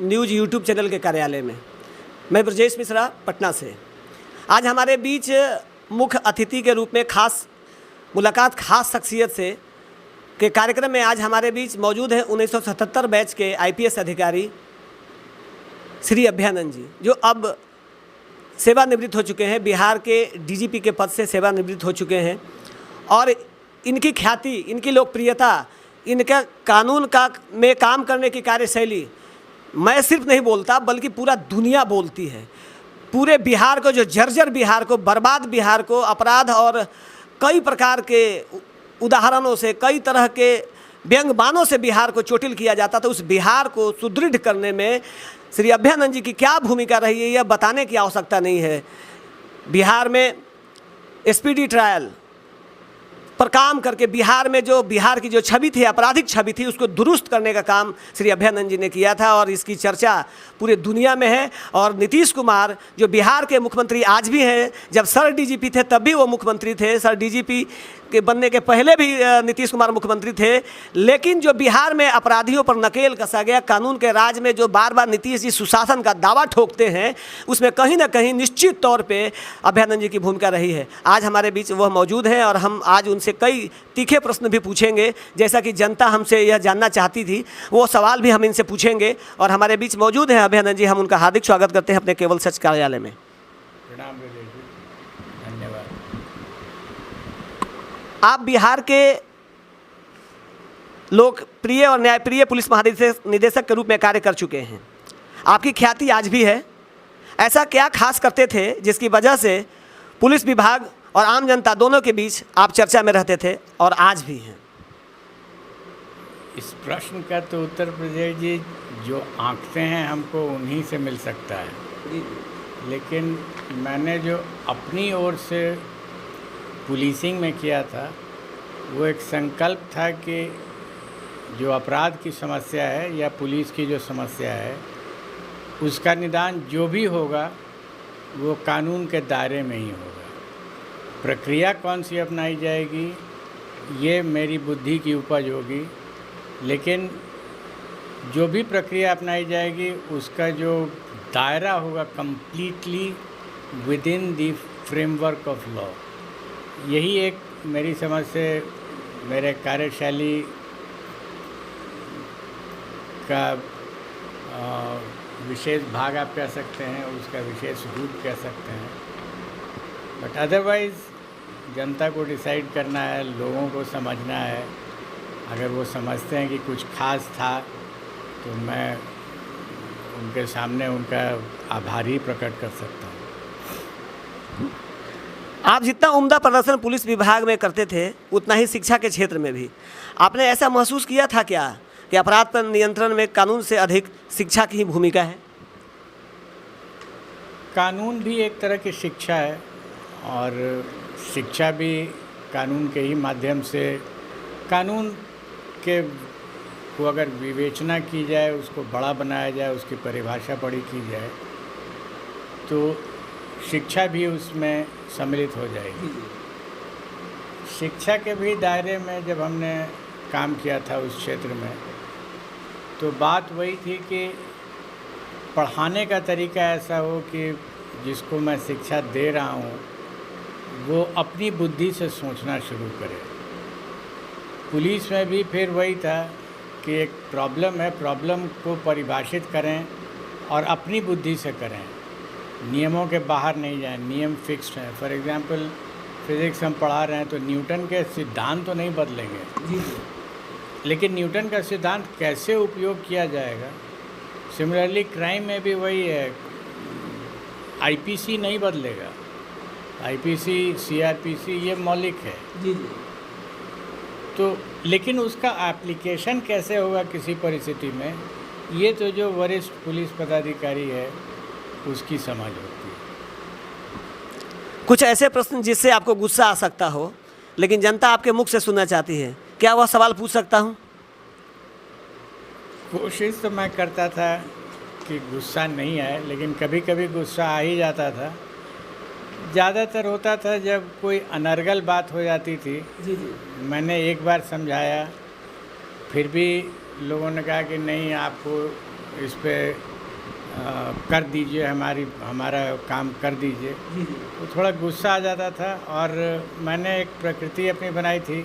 News YouTube channel के कार्यालय में। मैं ब्रजेश मिश्रा, पटना से। आज हमारे बीच मुख्य अतिथि के रूप में खास मुलाकात खास शख्सियत से के कार्यक्रम में आज हमारे बीच मौजूद हैं 1977 बैच के IPS अधिकारी श्री अभ्यानंद जी, जो अब सेवानिवृत्त हो चुके हैं। बिहार के DGP के पद से सेवानिवृत्त हो चुके हैं और इनकी ख्याति, इनकी लोकप्रियता, इनका कानून का में काम करने की कार्यशैली मैं सिर्फ नहीं बोलता बल्कि पूरा दुनिया बोलती है। पूरे बिहार को, जो जर्जर बिहार को, बर्बाद बिहार को, अपराध और कई प्रकार के उदाहरणों से, कई तरह के व्यंग बाणों से बिहार को चोटिल किया जाता था, उस बिहार को सुदृढ़ करने में श्री अभ्यानंद जी की क्या भूमिका रही है यह बताने की आवश्यकता नहीं है। बिहार में SPD ट्रायल पर काम करके बिहार में जो बिहार की जो छवि थी, आपराधिक छवि थी, उसको दुरुस्त करने का काम श्री अभ्यानंद जी ने किया था और इसकी चर्चा पूरे दुनिया में है। और नीतीश कुमार जो बिहार के मुख्यमंत्री आज भी हैं, जब सर DGP थे तब भी वो मुख्यमंत्री थे, सर DGP के बनने के पहले भी नीतीश कुमार मुख्यमंत्री थे। लेकिन जो बिहार में अपराधियों पर नकेल कसा गया, कानून के राज में जो बार बार नीतीश जी सुशासन का दावा ठोकते हैं, उसमें कहीं ना कहीं निश्चित तौर पे अभ्यानंद जी की भूमिका रही है। आज हमारे बीच वह मौजूद हैं और हम आज उनसे कई तीखे प्रश्न भी पूछेंगे, जैसा कि जनता हमसे यह जानना चाहती थी, वो सवाल भी हम इनसे पूछेंगे। और हमारे बीच मौजूद हैं अभ्यानंद जी, हम उनका हार्दिक स्वागत करते हैं अपने केवल सच कार्यालय में। प्रणाम, धन्यवाद। आप बिहार के लोकप्रिय और न्यायप्रिय पुलिस महानिदेशक के रूप में कार्य कर चुके हैं। आपकी ख्याति आज भी है। ऐसा क्या खास करते थे जिसकी वजह से पुलिस विभाग और आम जनता दोनों के बीच आप चर्चा में रहते थे और आज भी हैं? इस प्रश्न का तो उत्तर प्रदेश जी जो आंकते हैं हमको उन्हीं से मिल सकता है। लेकिन मैंने जो अपनी ओर से पुलिसिंग में किया था, वो एक संकल्प था कि जो अपराध की समस्या है या पुलिस की जो समस्या है, उसका निदान जो भी होगा वो कानून के दायरे में ही होगा। प्रक्रिया कौन सी अपनाई जाएगी ये मेरी बुद्धि की उपज होगी, लेकिन जो भी प्रक्रिया अपनाई जाएगी उसका जो दायरा होगा completely with in the framework of law. यही एक मेरी समझ से मेरे कार्यशैली का विशेष भाग आप कह सकते हैं, उसका विशेष रूप कह सकते हैं। बट अदरवाइज़ जनता को डिसाइड करना है, लोगों को समझना है। अगर वो समझते हैं कि कुछ खास था तो मैं उनके सामने उनका आभारी प्रकट कर सकता हूँ। आप जितना उम्दा प्रदर्शन पुलिस विभाग में करते थे उतना ही शिक्षा के क्षेत्र में भी आपने ऐसा महसूस किया था क्या कि अपराध पर नियंत्रण में कानून से अधिक शिक्षा की ही भूमिका है? कानून भी एक तरह की शिक्षा है और शिक्षा भी कानून के ही माध्यम से, कानून के को अगर विवेचना की जाए, उसको बड़ा बनाया जाए, उसकी परिभाषा बड़ी की जाए तो शिक्षा भी उसमें सम्मिलित हो जाएगी। शिक्षा के भी दायरे में जब हमने काम किया था उस क्षेत्र में, तो बात वही थी कि पढ़ाने का तरीका ऐसा हो कि जिसको मैं शिक्षा दे रहा हूँ वो अपनी बुद्धि से सोचना शुरू करे। पुलिस में भी फिर वही था कि एक प्रॉब्लम है, प्रॉब्लम को परिभाषित करें और अपनी बुद्धि से करें, नियमों के बाहर नहीं जाएं। नियम फिक्स्ड हैं। फॉर एग्जांपल फिज़िक्स हम पढ़ा रहे हैं तो न्यूटन के सिद्धांत तो नहीं बदलेंगे जी, लेकिन न्यूटन का सिद्धांत कैसे उपयोग किया जाएगा। सिमिलरली क्राइम में भी वही है, IPC नहीं बदलेगा, IPC CRPC ये मौलिक है जी। तो लेकिन उसका एप्लीकेशन कैसे होगा किसी परिस्थिति में, ये तो जो वरिष्ठ पुलिस पदाधिकारी है उसकी समझ होती है। कुछ ऐसे प्रश्न जिससे आपको गुस्सा आ सकता हो लेकिन जनता आपके मुख से सुनना चाहती है, क्या वह सवाल पूछ सकता हूँ? कोशिश तो मैं करता था कि गुस्सा नहीं आए, लेकिन कभी कभी गुस्सा आ ही जाता था। ज़्यादातर होता था जब कोई अनर्गल बात हो जाती थी। जी जी। मैंने एक बार समझाया, फिर भी लोगों ने कहा कि नहीं, आपको इस पे कर दीजिए, हमारा काम कर दीजिए। तो थोड़ा गुस्सा आ जाता था और मैंने एक प्रकृति अपनी बनाई थी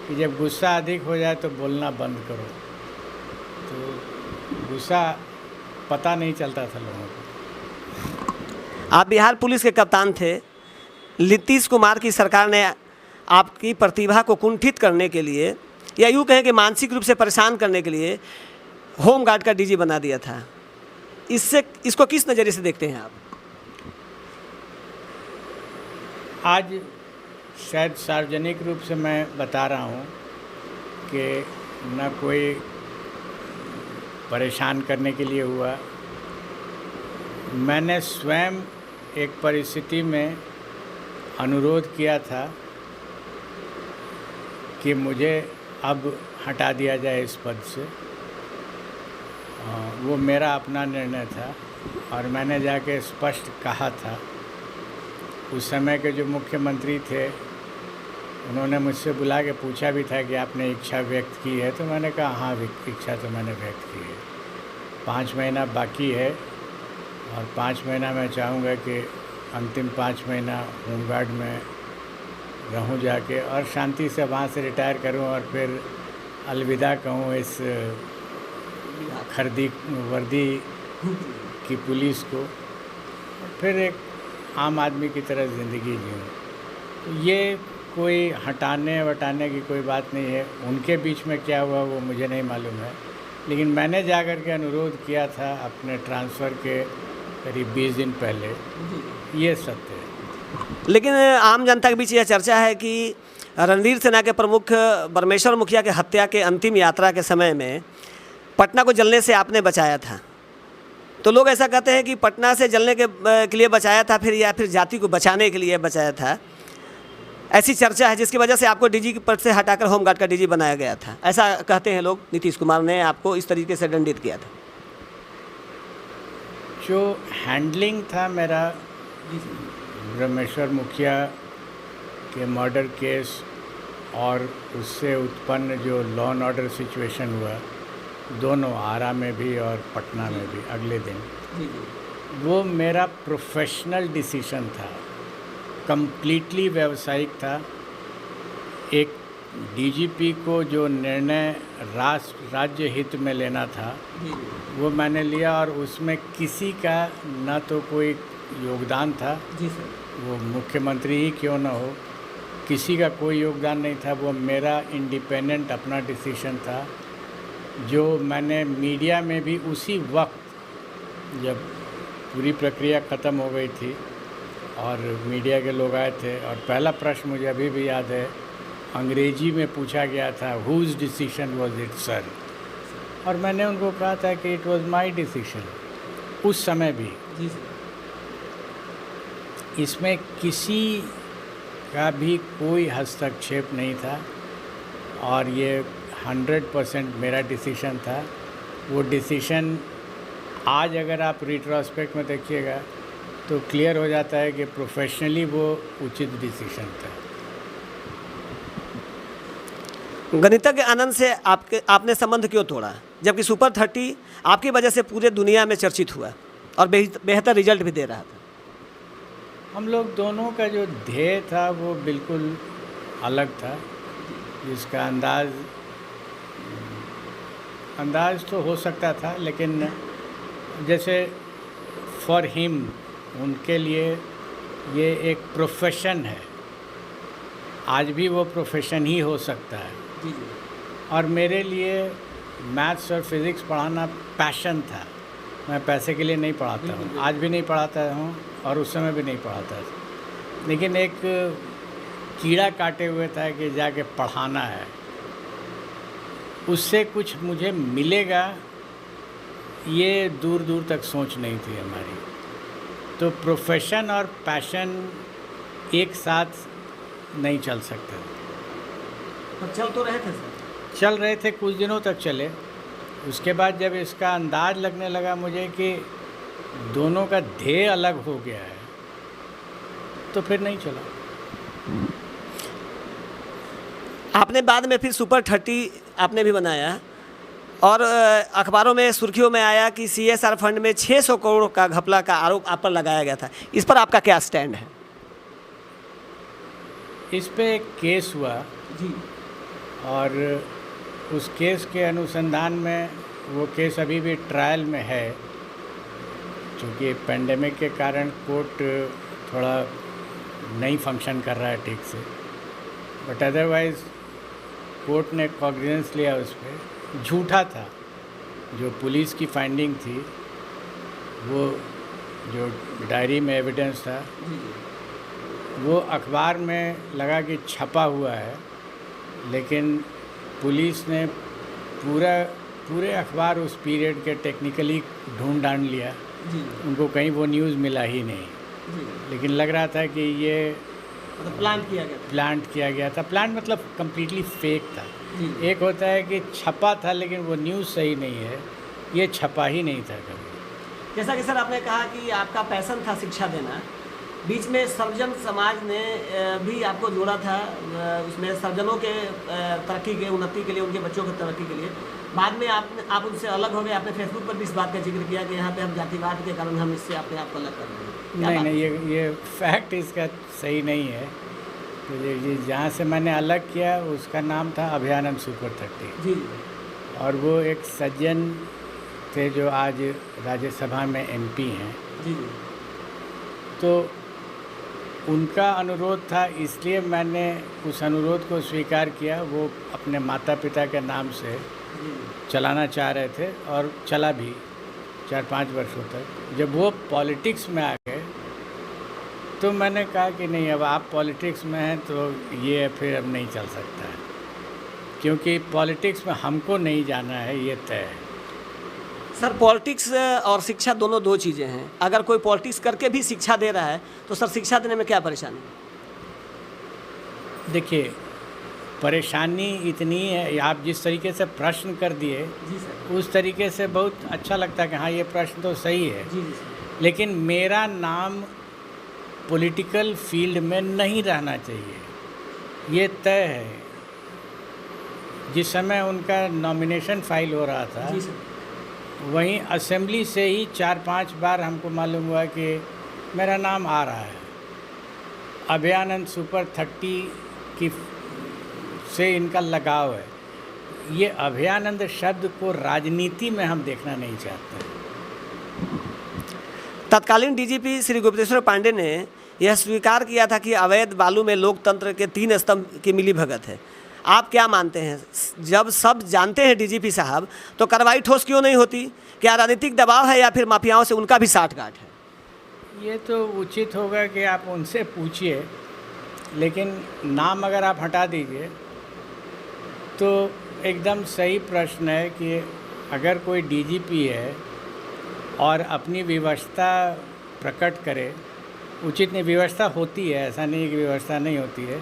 कि जब गुस्सा अधिक हो जाए तो बोलना बंद करो। तो गुस्सा पता नहीं चलता था लोगों को। आप बिहार पुलिस के कप्तान थे। नीतीश कुमार की सरकार ने आपकी प्रतिभा को कुंठित करने के लिए या यूँ कहें कि मानसिक रूप से परेशान करने के लिए होमगार्ड का डीजी बना दिया था। इसको किस नज़रिए से देखते हैं आप? आज शायद सार्वजनिक रूप से मैं बता रहा हूँ कि न कोई परेशान करने के लिए हुआ। मैंने स्वयं एक परिस्थिति में अनुरोध किया था कि मुझे अब हटा दिया जाए इस पद से। वो मेरा अपना निर्णय था और मैंने जाके स्पष्ट कहा था। उस समय के जो मुख्यमंत्री थे उन्होंने मुझसे बुला के पूछा भी था कि आपने इच्छा व्यक्त की है, तो मैंने कहा हाँ, इच्छा तो मैंने व्यक्त की है। 5 महीना बाकी है और 5 महीना मैं चाहूँगा कि अंतिम 5 महीना होमगार्ड में रहूँ जाके और शांति से वहाँ से रिटायर करूँ और फिर अलविदा कहूँ इस खरीदी वर्दी की पुलिस को, फिर एक आम आदमी की तरह ज़िंदगी जीऊँ। तो ये कोई हटाने वटाने की कोई बात नहीं है। उनके बीच में क्या हुआ वो मुझे नहीं मालूम है, लेकिन मैंने जाकर के अनुरोध किया था अपने ट्रांसफ़र के करीब 20 दिन पहले। ये सत्य है। लेकिन आम जनता के बीच यह चर्चा है कि रणधीर सेना के प्रमुख ब्रह्मेश्वर मुखिया के हत्या के अंतिम यात्रा के समय में पटना को जलने से आपने बचाया था। तो लोग ऐसा कहते हैं कि पटना से जलने के लिए बचाया था फिर या फिर जाति को बचाने के लिए बचाया था। ऐसी चर्चा है जिसकी वजह से आपको डीजी के पद से हटाकर होमगार्ड का डीजी बनाया गया था। ऐसा कहते हैं लोग। नीतीश कुमार ने आपको इस तरीके से दंडित किया था। जो हैंडलिंग था मेरा ब्रह्मेश्वर मुखिया के मर्डर केस और उससे उत्पन्न जो लॉ एंड ऑर्डर सिचुएशन हुआ, दोनों आरा में भी और पटना में भी अगले दिन, वो मेरा प्रोफेशनल डिसीजन था, कंप्लीटली व्यावसायिक था। एक डीजीपी को जो निर्णय राज्य हित में लेना था वो मैंने लिया और उसमें किसी का न तो कोई योगदान था। जी सर। वो मुख्यमंत्री ही क्यों न हो, किसी का कोई योगदान नहीं था। वो मेरा इंडिपेंडेंट अपना डिसीजन था, जो मैंने मीडिया में भी उसी वक्त जब पूरी प्रक्रिया ख़त्म हो गई थी और मीडिया के लोग आए थे और पहला प्रश्न मुझे अभी भी याद है, अंग्रेजी में पूछा गया था, who's decision was it sir, और मैंने उनको कहा था कि इट वाज माय डिसीजन। उस समय भी जी सर। इसमें किसी का भी कोई हस्तक्षेप नहीं था और ये 100% मेरा डिसीजन था। वो डिसीजन आज अगर आप रिट्रोस्पेक्ट में देखिएगा तो क्लियर हो जाता है कि प्रोफेशनली वो उचित डिसीजन था। गणितज्ञ आनंद से आपने संबंध क्यों तोड़ा, जबकि सुपर 30 आपकी वजह से पूरे दुनिया में चर्चित हुआ और बेहतर रिजल्ट भी दे रहा था? हम लोग दोनों का जो ध्येय था वो बिल्कुल अलग था, जिसका अंदाज तो हो सकता था, लेकिन जैसे फॉर हिम, उनके लिए ये एक प्रोफेशन है। आज भी वो प्रोफेशन ही हो सकता है। जी जी। और मेरे लिए मैथ्स और फिज़िक्स पढ़ाना पैशन था। मैं पैसे के लिए नहीं पढ़ाता हूँ, आज भी नहीं पढ़ाता हूँ और उस समय भी नहीं पढ़ाता था, लेकिन एक कीड़ा काटे हुए था कि जाके पढ़ाना है, उससे कुछ मुझे मिलेगा, ये दूर दूर तक सोच नहीं थी हमारी। तो प्रोफेशन और पैशन एक साथ नहीं चल सकते। पर चल तो रहे थे सर? चल रहे थे, कुछ दिनों तक चले। उसके बाद जब इसका अंदाज लगने लगा मुझे कि दोनों का ध्येय अलग हो गया है, तो फिर नहीं चला। आपने बाद में फिर सुपर 30 आपने भी बनाया, और अखबारों में सुर्खियों में आया कि CSR फंड में 600 करोड़ का घपला का आरोप आप पर लगाया गया था। इस पर आपका क्या स्टैंड है? इस पे एक केस हुआ जी और उस केस के अनुसंधान में वो केस अभी भी ट्रायल में है, क्योंकि पेंडेमिक के कारण कोर्ट थोड़ा नहीं फंक्शन कर रहा है ठीक से, बट अदरवाइज़ कोर्ट ने कॉग्निजेंस लिया उस पर। झूठा था जो पुलिस की फाइंडिंग थी, वो जो डायरी में एविडेंस था वो अखबार में लगा कि छपा हुआ है, लेकिन पुलिस ने पूरे अखबार उस पीरियड के टेक्निकली ढूंढ ढांड लिया, उनको कहीं वो न्यूज़ मिला ही नहीं। लेकिन लग रहा था कि ये मतलब प्लांट किया गया था। प्लांट मतलब कम्प्लीटली फेक था। एक होता है कि छपा था लेकिन वो न्यूज़ सही नहीं है, ये छपा ही नहीं था कभी। जैसा कि सर आपने कहा कि आपका पैशन था शिक्षा देना, बीच में सर्जन समाज ने भी आपको जोड़ा था, उसमें सर्जनों के तरक्की के उन्नति के लिए, उनके बच्चों की तरक्की के लिए। बाद में आप उनसे अलग हो गए। आपने फेसबुक पर भी इस बात का जिक्र किया कि यहाँ पे हम जातिवाद के कारण हम इससे अपने आप को अलग कर रहे हैं। नहीं, ये फैक्ट इसका सही नहीं है। तो ये जहाँ से मैंने अलग किया उसका नाम था अभयानंद सुपर 30 जी। और वो एक सज्जन थे जो आज राज्यसभा में MP हैं। जी। तो उनका अनुरोध था, इसलिए मैंने उस अनुरोध को स्वीकार किया। वो अपने माता पिता के नाम से चलाना चाह रहे थे और चला भी 4-5 वर्षों तक। जब वो पॉलिटिक्स में आ गए तो मैंने कहा कि नहीं, अब आप पॉलिटिक्स में हैं तो ये फिर अब नहीं चल सकता है, क्योंकि पॉलिटिक्स में हमको नहीं जाना है, ये तय है। सर पॉलिटिक्स और शिक्षा दोनों दो चीज़ें हैं। अगर कोई पॉलिटिक्स करके भी शिक्षा दे रहा है तो सर शिक्षा देने में क्या परेशानी? देखिए, परेशानी इतनी है, आप जिस तरीके से प्रश्न कर दिए जी सर, उस तरीके से बहुत अच्छा लगता है कि हाँ ये प्रश्न तो सही है। जी सर। लेकिन मेरा नाम पॉलिटिकल फील्ड में नहीं रहना चाहिए, ये तय है। जिस समय उनका नॉमिनेशन फाइल हो रहा था, जी सर, वहीं असेंबली से ही 4-5 बार हमको मालूम हुआ कि मेरा नाम आ रहा है। अभयानंद सुपर 30 की से इनका लगाव है। ये अभयानंद शब्द को राजनीति में हम देखना नहीं चाहते। तत्कालीन DGP श्री गुप्तेश्वर पांडे ने यह स्वीकार किया था कि अवैध बालू में लोकतंत्र के 3 स्तंभ की मिलीभगत है। आप क्या मानते हैं, जब सब जानते हैं DGP साहब, तो कार्रवाई ठोस क्यों नहीं होती? क्या राजनीतिक दबाव है या फिर माफियाओं से उनका भी साठगांठ है? ये तो उचित होगा कि आप उनसे पूछिए, लेकिन नाम अगर आप हटा दीजिए तो एकदम सही प्रश्न है कि अगर कोई DGP है और अपनी व्यवस्था प्रकट करे, उचित नहीं, व्यवस्था होती है, ऐसा नहीं कि व्यवस्था नहीं होती है,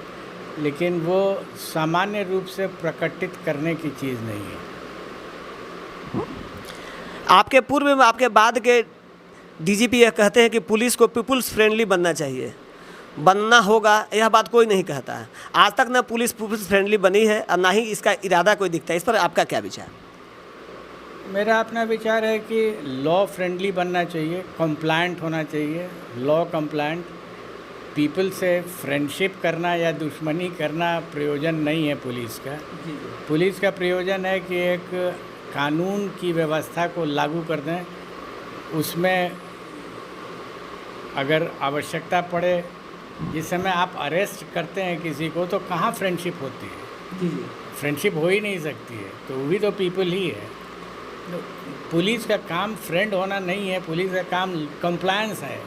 लेकिन वो सामान्य रूप से प्रकटित करने की चीज़ नहीं है। आपके पूर्व में आपके बाद के DGP यह कहते हैं कि पुलिस को पीपुल्स फ्रेंडली बनना चाहिए, बनना होगा, यह बात कोई नहीं कहता है। आज तक ना पुलिस पीपुल्स फ्रेंडली बनी है और ना ही इसका इरादा कोई दिखता है। इस पर आपका क्या विचार? मेरा अपना विचार है कि लॉ फ्रेंडली बनना चाहिए, कंप्लायंट होना चाहिए, लॉ कंप्लायंट। पीपल से फ्रेंडशिप करना या दुश्मनी करना प्रयोजन नहीं है पुलिस का। पुलिस का प्रयोजन है कि एक कानून की व्यवस्था को लागू कर दें, उसमें अगर आवश्यकता पड़े, जिस समय आप अरेस्ट करते हैं किसी को तो कहाँ फ्रेंडशिप होती है? फ्रेंडशिप हो ही नहीं सकती है, तो वो भी तो पीपल ही है। तो पुलिस का काम फ्रेंड होना नहीं है, पुलिस का काम कंप्लायंस है,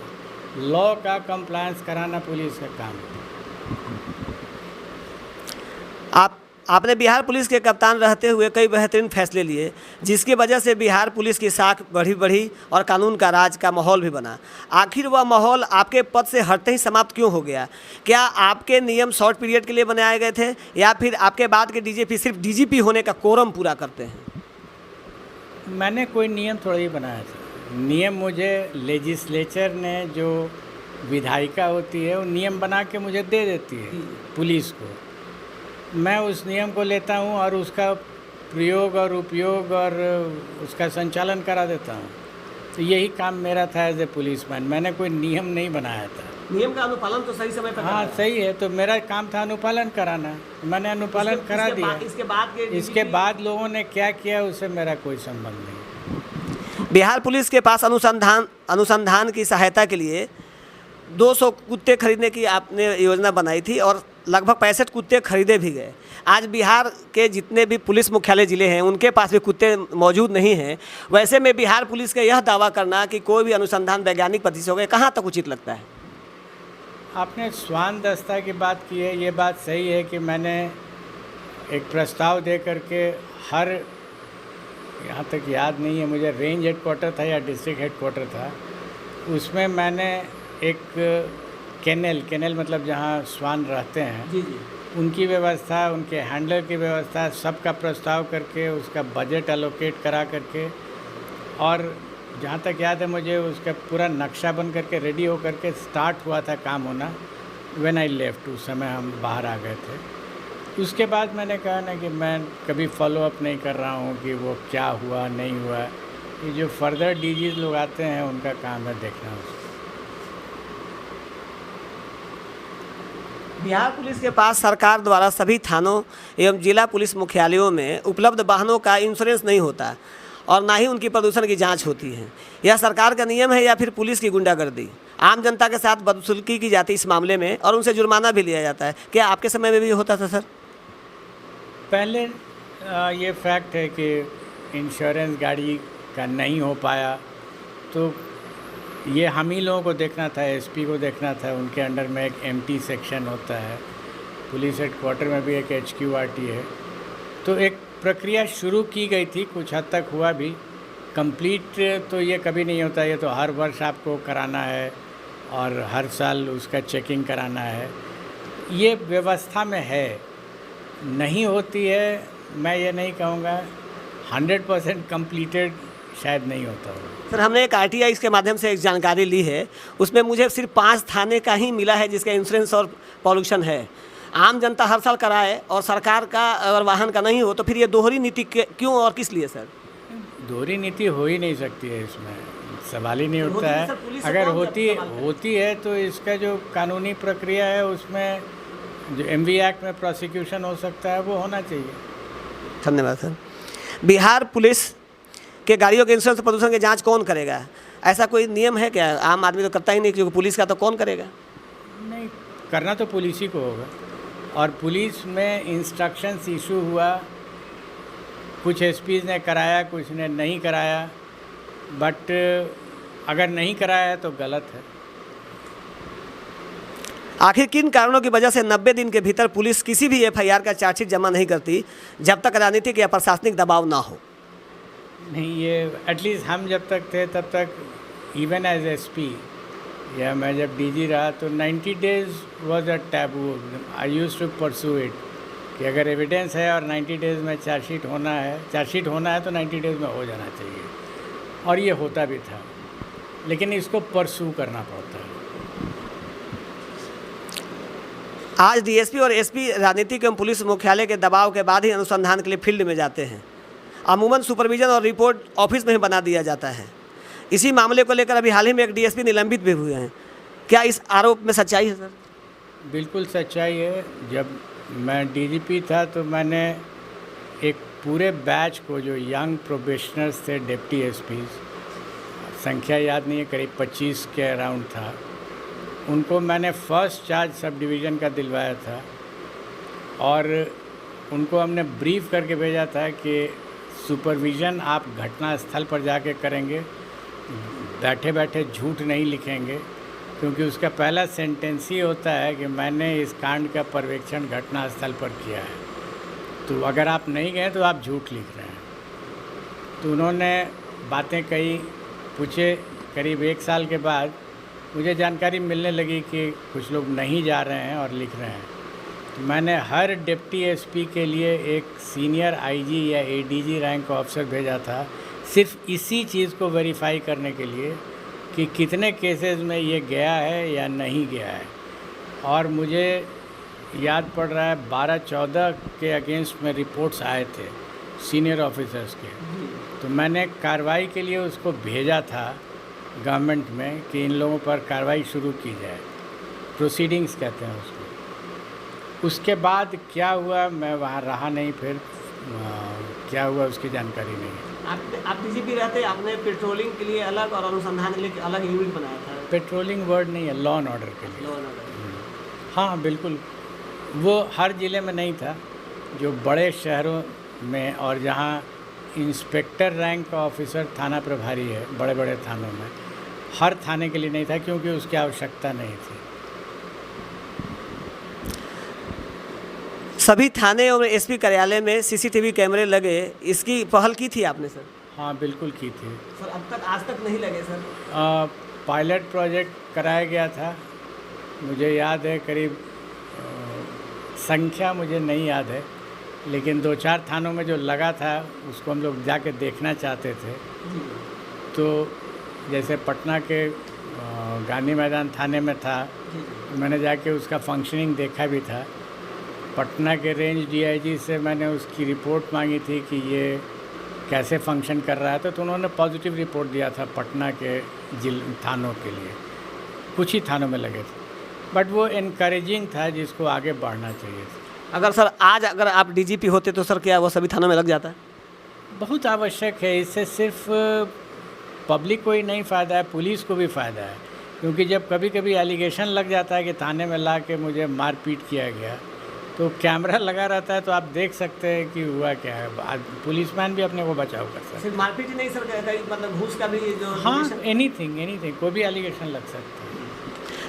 लॉ का कंप्लायंस कराना पुलिस का काम है। आपने बिहार पुलिस के कप्तान रहते हुए कई बेहतरीन फैसले लिए, जिसकी वजह से बिहार पुलिस की साख बढ़ी और कानून का राज का माहौल भी बना। आखिर वह माहौल आपके पद से हटते ही समाप्त क्यों हो गया? क्या आपके नियम शॉर्ट पीरियड के लिए बनाए गए थे या फिर आपके बाद के DGP सिर्फ DGP होने का कोरम पूरा करते हैं? मैंने कोई नियम थोड़ा ही बनाया था। नियम मुझे लेजिस्लेचर ने, जो विधायिका होती है, वो नियम बना के मुझे दे देती है पुलिस को। मैं उस नियम को लेता हूँ और उसका प्रयोग और उपयोग और उसका संचालन करा देता हूँ। तो यही काम मेरा था एज ए पुलिसमैन। मैंने कोई नियम नहीं बनाया था। नियम का अनुपालन तो सही समय पर हाँ करना है। सही है, तो मेरा काम था अनुपालन कराना, मैंने अनुपालन करा दिया। इसके बाद लोगों ने क्या किया उससे मेरा कोई संबंध नहीं। बिहार पुलिस के पास अनुसंधान की सहायता के लिए 200 कुत्ते खरीदने की आपने योजना बनाई थी और लगभग 65 कुत्ते खरीदे भी गए। आज बिहार के जितने भी पुलिस मुख्यालय ज़िले हैं उनके पास भी कुत्ते मौजूद नहीं हैं। वैसे में बिहार पुलिस का यह दावा करना कि कोई भी अनुसंधान वैज्ञानिक पद्धति से हो गए, कहाँ तक उचित लगता है? आपने श्वान दस्ता की बात की है, ये बात सही है कि मैंने एक प्रस्ताव दे करके हर, यहाँ तक याद नहीं है मुझे, रेंज हेडक्वार्टर था या डिस्ट्रिक्ट हेडक्वार्टर था, उसमें मैंने एक केनल मतलब जहाँ श्वान रहते हैं जी जी, उनकी व्यवस्था, उनके हैंडलर की व्यवस्था, सबका प्रस्ताव करके उसका बजट एलोकेट करा करके, और जहाँ तक याद है मुझे उसका पूरा नक्शा बन करके रेडी हो करके स्टार्ट हुआ था काम होना। व्हेन आई लेफ्ट, उस समय हम बाहर आ गए थे। उसके बाद मैंने कहा ना कि मैं कभी फॉलो अप नहीं कर रहा हूँ कि वो क्या हुआ नहीं हुआ। ये जो फर्दर डीजीज लोग आते हैं उनका काम है देखना उसको। बिहार पुलिस के पास सरकार द्वारा सभी थानों एवं जिला पुलिस मुख्यालयों में उपलब्ध वाहनों का इंश्योरेंस नहीं होता और ना ही उनकी प्रदूषण की जांच होती है। यह सरकार का नियम है या फिर पुलिस की गुंडागर्दी? आम जनता के साथ बदसलूकी की जाती इस मामले में और उनसे जुर्माना भी लिया जाता है। क्या आपके समय में भी होता था सर? पहले ये फैक्ट है कि इंश्योरेंस गाड़ी का नहीं हो पाया, तो ये हम ही लोगों को देखना था, एसपी को देखना था। उनके अंडर में एक एमटी सेक्शन होता है, पुलिस हेडक्वार्टर में भी एक HQRT है। तो एक प्रक्रिया शुरू की गई थी, कुछ हद तक हुआ भी। कंप्लीट तो ये कभी नहीं होता, ये तो हर वर्ष आपको कराना है और हर साल उसका चेकिंग कराना है। ये व्यवस्था में है, नहीं होती है, मैं ये नहीं कहूँगा 100% कंप्लीटेड शायद नहीं होता होगा। सर, हमने एक RTI के माध्यम से एक जानकारी ली है, उसमें मुझे सिर्फ 5 थाने का ही मिला है जिसका इंश्योरेंस और पॉल्यूशन है। आम जनता हर साल कराए और सरकार का अगर वाहन का नहीं हो तो फिर ये दोहरी नीति क्यों और किस लिए सर? दोहरी नीति हो ही नहीं सकती है, इसमें सवाल ही नहीं उठता है। सर, पुलिस से अगर कौन होती है तो इसका जो कानूनी प्रक्रिया है उसमें जो MV एक्ट में प्रोसिक्यूशन हो सकता है वो होना चाहिए। धन्यवाद सर। बिहार पुलिस के गाड़ियों के इंश्योरेंस प्रदूषण की जांच कौन करेगा? ऐसा कोई नियम है क्या? आम आदमी तो करता ही नहीं, क्योंकि पुलिस का तो कौन करेगा? नहीं, करना तो पुलिस ही को होगा। और पुलिस में इंस्ट्रक्शंस इशू हुआ, कुछ एसपीज ने कराया, कुछ ने नहीं कराया, बट अगर नहीं कराया है तो गलत है। आखिर किन कारणों की वजह से 90 दिन के भीतर पुलिस किसी भी FIR का चार्जशीट जमा नहीं करती जब तक राजनीतिक या प्रशासनिक दबाव ना हो? नहीं, ये एटलीस्ट हम जब तक थे तब तक, इवन एज एसपी या मैं जब DG रहा, तो 90 days was a taboo. I used to pursue it कि अगर एविडेंस है और 90 डेज़ में चार्जशीट होना है तो 90 डेज़ में हो जाना चाहिए, और ये होता भी था। लेकिन इसको परसू करना पड़ता है। आज DSP और SP राजनीतिक एवं पुलिस मुख्यालय के दबाव के बाद ही अनुसंधान के लिए फील्ड में जाते हैं। अमूमन सुपरविजन और रिपोर्ट ऑफिस में ही बना दिया जाता है। इसी मामले को लेकर अभी हाल ही में एक DSP निलंबित भी हुए हैं। क्या इस आरोप में सच्चाई है सर? बिल्कुल सच्चाई है। जब मैं DGP था तो मैंने एक पूरे बैच को, जो यंग प्रोबेशनर्स थे डिप्टी एसपीज, संख्या याद नहीं है, करीब 25 के अराउंड था, उनको मैंने फर्स्ट चार्ज सब डिवीज़न का दिलवाया था। और उनको हमने ब्रीफ करके भेजा था कि सुपरविज़न आप घटना स्थल पर जाके करेंगे, बैठे बैठे झूठ नहीं लिखेंगे, क्योंकि उसका पहला सेंटेंस ही होता है कि मैंने इस कांड का पर्यवेक्षण घटना स्थल पर किया है। तो अगर आप नहीं गए तो आप झूठ लिख रहे हैं। तो उन्होंने बातें कही, पूछे। करीब 1 साल के बाद मुझे जानकारी मिलने लगी कि कुछ लोग नहीं जा रहे हैं और लिख रहे हैं। तो मैंने हर डिप्टी एसपी के लिए एक सीनियर IG या ADG रैंक ऑफिसर भेजा था, सिर्फ इसी चीज़ को वेरीफाई करने के लिए कि कितने केसेस में ये गया है या नहीं गया है। और मुझे याद पड़ रहा है 12-14 के अगेंस्ट में रिपोर्ट्स आए थे, सीनियर ऑफिसर्स के। तो मैंने कार्रवाई के लिए उसको भेजा था गवर्नमेंट में कि इन लोगों पर कार्रवाई शुरू की जाए, प्रोसीडिंग्स कहते हैं उसको। उसके बाद क्या हुआ मैं वहाँ रहा नहीं, फिर क्या हुआ उसकी जानकारी नहीं है। आप डीजीपी रहते, आपने पेट्रोलिंग के लिए अलग और अनुसंधान के लिए अलग यूनिट बनाया था। पेट्रोलिंग वर्ड नहीं है, लॉ एंड ऑर्डर के लिए। हाँ बिल्कुल, वो हर ज़िले में नहीं था, जो बड़े शहरों में और जहाँ इंस्पेक्टर रैंक का ऑफिसर थाना प्रभारी है बड़े बड़े थानों में, हर थाने के लिए नहीं था क्योंकि उसकी आवश्यकता नहीं थी। सभी थाने और एसपी कार्यालय में सीसीटीवी कैमरे लगे, इसकी पहल की थी आपने सर? हाँ बिल्कुल की थी सर। अब तक आज तक नहीं लगे सर? पायलट प्रोजेक्ट कराया गया था, मुझे याद है करीब संख्या मुझे नहीं याद है, लेकिन 2-4 थानों में जो लगा था उसको हम लोग जाके देखना चाहते थे। तो जैसे पटना के गांधी मैदान थाने में था, मैंने जाके उसका फंक्शनिंग देखा भी था। पटना के रेंज डीआईजी से मैंने उसकी रिपोर्ट मांगी थी कि ये कैसे फंक्शन कर रहा है, तो उन्होंने पॉजिटिव रिपोर्ट दिया था पटना के थानों के लिए। कुछ ही थानों में लगे थे, बट वो इनकरेजिंग था जिसको आगे बढ़ना चाहिए था। अगर सर आज अगर आप डीजीपी होते तो सर क्या वो सभी थानों में लग जाता है? बहुत आवश्यक है, इससे सिर्फ पब्लिक को ही नहीं फ़ायदा है, पुलिस को भी फ़ायदा है। क्योंकि जब कभी कभी एलिगेशन लग जाता है कि थाने में ला के मुझे मारपीट किया गया, तो कैमरा लगा रहता है तो आप देख सकते हैं कि हुआ क्या है। पुलिसमैन भी अपने को बचाव कर सकते हैं। सिर्फ मारपीट ही नहीं सर, कहीं मतलब घूस का भी जो? हाँ, एनीथिंग कोई भी एलिगेशन लग सकता है।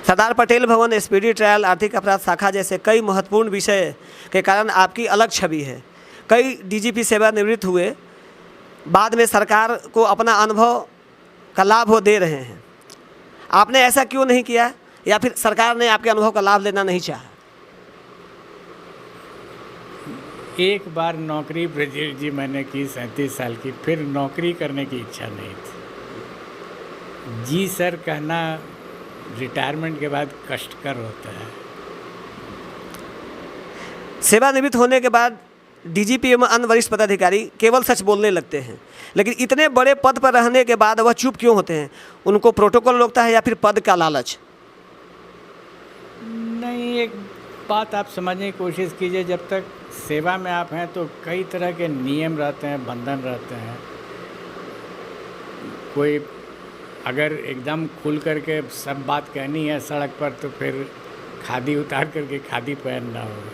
सरदार पटेल भवन, स्पीडी ट्रायल, आर्थिक अपराध शाखा जैसे कई महत्वपूर्ण विषय के कारण आपकी अलग छवि है। कई डीजीपी सेवानिवृत्त हुए, बाद में सरकार को अपना अनुभव का लाभ वो दे रहे हैं। आपने ऐसा क्यों नहीं किया, या फिर सरकार ने आपके अनुभव का लाभ लेना नहीं चाहा? एक बार नौकरी ब्रजेश जी मैंने की 37 साल की, फिर नौकरी करने की इच्छा नहीं थी। जी सर कहना रिटायरमेंट के बाद कष्टकर होता है। सेवानिवृत्त होने के बाद डीजीपी एवं अन्य वरिष्ठ पदाधिकारी केवल सच बोलने लगते हैं, लेकिन इतने बड़े पद पर रहने के बाद वह चुप क्यों होते हैं? उनको प्रोटोकॉल रोकता है या फिर पद का लालच? नहीं, एक बात आप समझने की कोशिश कीजिए, जब तक सेवा में आप हैं तो कई तरह के नियम रहते हैं, बंधन रहते हैं। कोई अगर एकदम खुल करके सब बात कहनी है सड़क पर, तो फिर खादी उतार करके खादी पहनना होगा।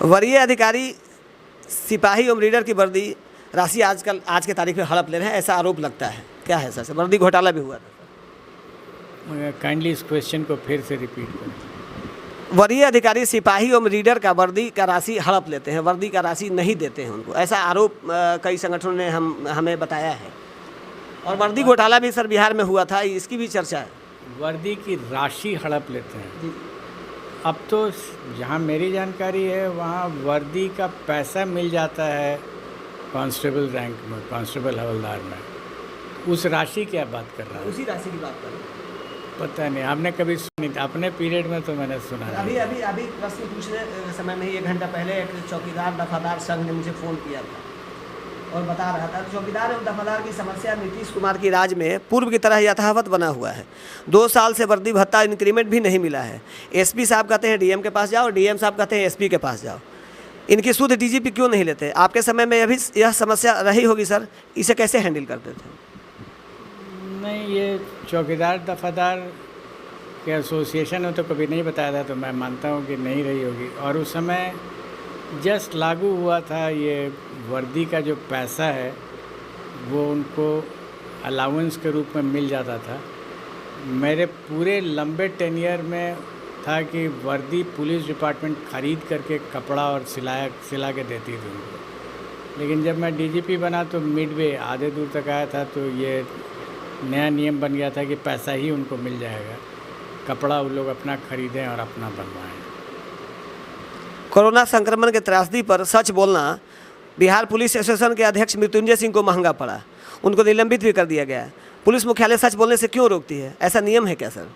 वरीय अधिकारी सिपाही एवं रीडर की वर्दी राशि आजकल आज के तारीख में हड़प ले रहे हैं, ऐसा आरोप लगता है, क्या है सर? वर्दी घोटाला भी हुआ था। काइंडली इस क्वेश्चन को फिर से रिपीट करें। वरीय अधिकारी सिपाही एवं रीडर का वर्दी का राशि हड़प लेते हैं, वर्दी का राशि नहीं देते हैं उनको, ऐसा आरोप कई संगठनों ने हमें बताया है। और वर्दी घोटाला भी सर बिहार में हुआ था, इसकी भी चर्चा है। वर्दी की राशि हड़प लेते हैं। अब तो जहाँ मेरी जानकारी है वहाँ वर्दी का पैसा मिल जाता है कांस्टेबल रैंक में, कांस्टेबल हवलदार में। उस राशि की आप बात कर रहे हैं? उसी राशि की बात कर रहे हैं। पता नहीं, आपने कभी सुनी? अपने पीरियड में तो मैंने सुना नहीं। अभी प्रश्न पूछने समय में ही 1 घंटा पहले एक चौकीदार दफादार संघ ने मुझे फ़ोन किया था और बता रहा था चौकीदार एवं दफादार की समस्या नीतीश कुमार की राज में पूर्व की तरह यथावत बना हुआ है। 2 साल से वर्दी भत्ता इंक्रीमेंट भी नहीं मिला है। एसपी साहब कहते हैं डीएम के पास जाओ, डीएम साहब कहते हैं एसपी के पास जाओ। इनकी सुध डीजीपी क्यों नहीं लेते? आपके समय में अभी यह समस्या रही होगी सर, इसे कैसे हैंडल करते थे? नहीं, ये चौकीदार दफादार के एसोसिएशन में तो कभी नहीं बताया था, तो मैं मानता हूँ कि नहीं रही होगी। और उस समय जस्ट लागू हुआ था ये वर्दी का जो पैसा है वो उनको अलाउंस के रूप में मिल जाता था। मेरे पूरे लंबे टेन्योर में था कि वर्दी पुलिस डिपार्टमेंट ख़रीद करके कपड़ा और सिला के देती थी उनको। लेकिन जब मैं डीजीपी बना तो मिडवे आधे दूर तक आया था, तो ये नया नियम बन गया था कि पैसा ही उनको मिल जाएगा, कपड़ा वो लोग अपना खरीदें और अपना बनवाएं। कोरोना संक्रमण के त्रासदी पर सच बोलना बिहार पुलिस एसोसिएशन के अध्यक्ष मृत्युंजय सिंह को महंगा पड़ा, उनको निलंबित भी कर दिया गया। पुलिस मुख्यालय सच बोलने से क्यों रोकती है? ऐसा नियम है क्या सर?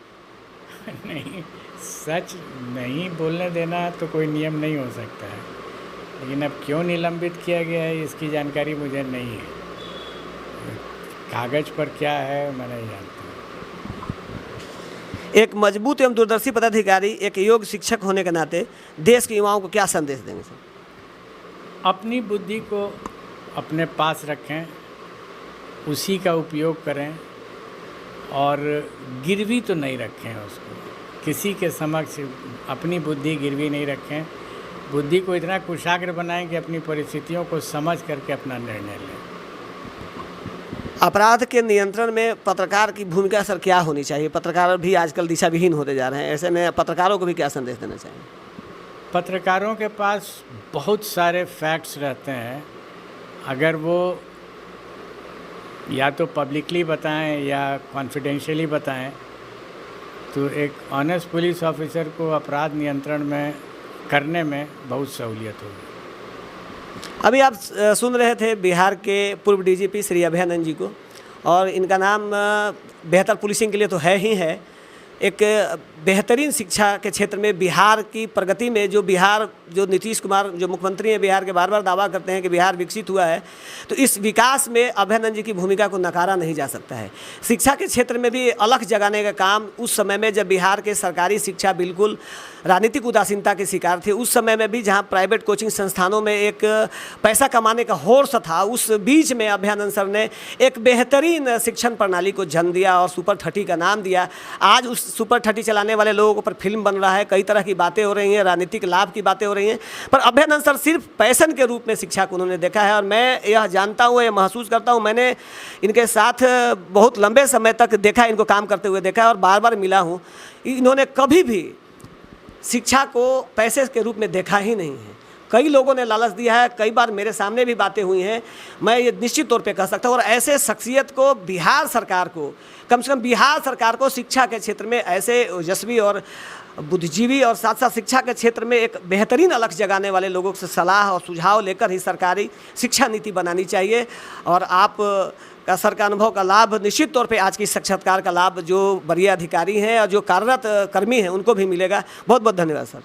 नहीं, सच नहीं बोलने देना तो कोई नियम नहीं हो सकता है। लेकिन अब क्यों निलंबित किया गया है इसकी जानकारी मुझे नहीं है। कागज़ पर क्या है मैं नहीं जानता। एक मजबूत एवं दूरदर्शी पदाधिकारी, एक योग्य शिक्षक होने के नाते देश के युवाओं को क्या संदेश देंगे सर? अपनी बुद्धि को अपने पास रखें, उसी का उपयोग करें और गिरवी तो नहीं रखें उसको, किसी के समक्ष अपनी बुद्धि गिरवी नहीं रखें। बुद्धि को इतना कुशाग्र बनाएं कि अपनी परिस्थितियों को समझ करके अपना निर्णय लें। अपराध के नियंत्रण में पत्रकार की भूमिका सर क्या होनी चाहिए? पत्रकार भी आजकल दिशा विहीन होते जा रहे हैं, ऐसे में पत्रकारों को भी क्या संदेश देना चाहिए? पत्रकारों के पास बहुत सारे फैक्ट्स रहते हैं, अगर वो या तो पब्लिकली बताएं या कॉन्फिडेंशियली बताएं तो एक ऑनेस्ट पुलिस ऑफिसर को अपराध नियंत्रण में करने में बहुत सहूलियत होगी। अभी आप सुन रहे थे बिहार के पूर्व डीजीपी श्री अभयानंद जी को, और इनका नाम बेहतर पुलिसिंग के लिए तो है ही है। एक बेहतरीन शिक्षा के क्षेत्र में बिहार की प्रगति में जो नीतीश कुमार जो मुख्यमंत्री हैं बिहार के, बार बार दावा करते हैं कि बिहार विकसित हुआ है, तो इस विकास में अभयानंद जी की भूमिका को नकारा नहीं जा सकता है। शिक्षा के क्षेत्र में भी अलख जगाने का काम उस समय में, जब बिहार के सरकारी शिक्षा बिल्कुल राजनीतिक उदासीनता के शिकार थे, उस समय में भी जहाँ प्राइवेट कोचिंग संस्थानों में एक पैसा कमाने का होर्स था, उस बीच में अभयानंद सर ने एक बेहतरीन शिक्षण प्रणाली को जन्म दिया और सुपर 30 का नाम दिया। आज उस सुपर 30 चलाने वाले लोगों के ऊपर फिल्म बन रहा है, कई तरह की बातें हो रही हैं, राजनीतिक लाभ की बातें हो रही हैं, पर अभयानंद सर सिर्फ पैशन के रूप में शिक्षा को उन्होंने देखा है। और मैं यह जानता हूँ, यह महसूस करता हूँ, मैंने इनके साथ बहुत लंबे समय तक देखा, इनको काम करते हुए देखा है और बार बार मिला हूँ। इन्होंने कभी भी शिक्षा को पैसे के रूप में देखा ही नहीं है। कई लोगों ने लालच दिया है, कई बार मेरे सामने भी बातें हुई हैं, मैं ये निश्चित तौर पे कह सकता हूँ। और ऐसे शख्सियत को बिहार सरकार को, कम से कम बिहार सरकार को शिक्षा के क्षेत्र में ऐसे ओजस्वी और बुद्धिजीवी और साथ साथ शिक्षा के क्षेत्र में एक बेहतरीन अलख जगाने वाले लोगों से सलाह और सुझाव लेकर ही सरकारी शिक्षा नीति बनानी चाहिए। और आप का सर का अनुभव का लाभ निश्चित तौर पे आज की साक्षात्कार का लाभ जो वरीय अधिकारी हैं और जो कार्यरत कर्मी हैं उनको भी मिलेगा। बहुत बहुत धन्यवाद सर।